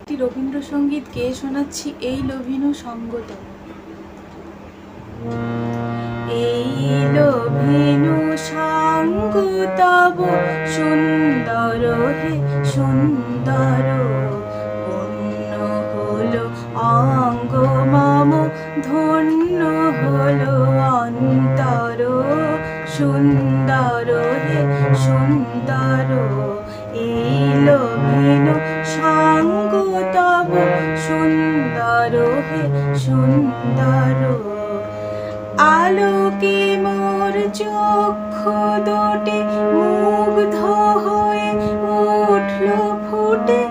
একটি রবীন্দ্রসঙ্গীত গেয়ে শোনাচ্ছি, এই লোভিনু সঙ্গ তব। এই লোভিনু সঙ্গ তব সুন্দর হে সুন্দর, পূর্ণ হলো অঙ্গ মম, ধন্য হলো অন্তর। সুন্দর হে সুন্দর, এই লোভিনু সঙ্গ তব সুন্দর হে সুন্দর। আলোকে মোর চক্ষু দুটি মুগ্ধ হয়ে উঠল ফুটে,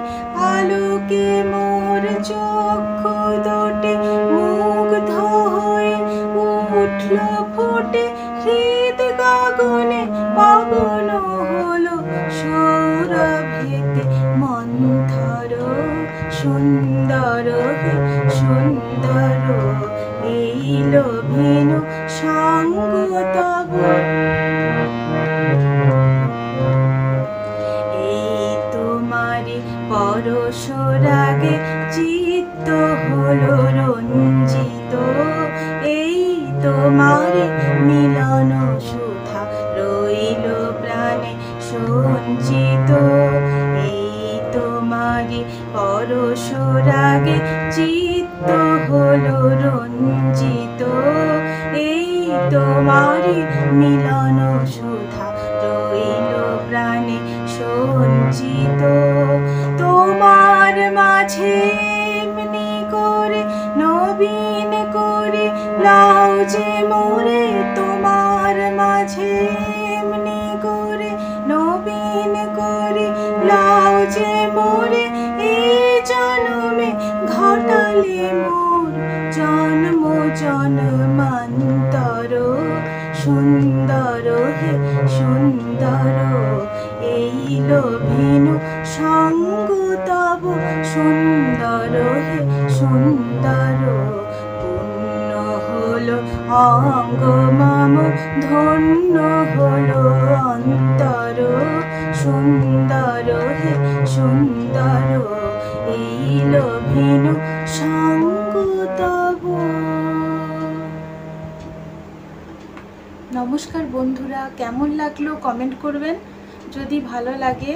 আলোকে মোর চক্ষু দুটি মুগ্ধ হয়ে উঠল ফুটে। হৃদ গগনে পবন হলো সৌরভেতে মন্থর। সুন্দর হে সুন্দর, এই লোভিনু সঙ্গ তব। এই তোমারি পরশ রাগে চিত্ত হলো রঞ্জিত, এই তোমারি মিলন সুধা রইল প্রাণে সঞ্চিত। এই তোমারি পরশ রাগে চিত্ত হলো রঞ্জিত, এই তোমারি মিলন সুধা রইল প্রাণে সঞ্চিত। তোমার মাঝে এমনি করে নবীন করে লাও যে মোরে, তোমার মাঝে এমনি করে নবীন করে লাও যে মোরে। এই জন্মে ঘটালে মোর জন্ম জন্মান্তর। সুন্দর হে সুন্দর, এই লোভিনু সঙ্গ তব সুন্দর হে সুন্দর। পূর্ণ হলো অঙ্গ মম, ধন্য হলো অন্তর। সুন্দর হে সুন্দর, এই লোভিনু সঙ্গ তব। নমস্কার বন্ধুরা, কেমন লাগলো কমেন্ট করবেন। যদি ভালো লাগে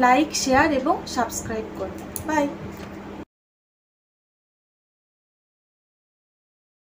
লাইক, শেয়ার এবং সাবস্ক্রাইব করবেন। বাই।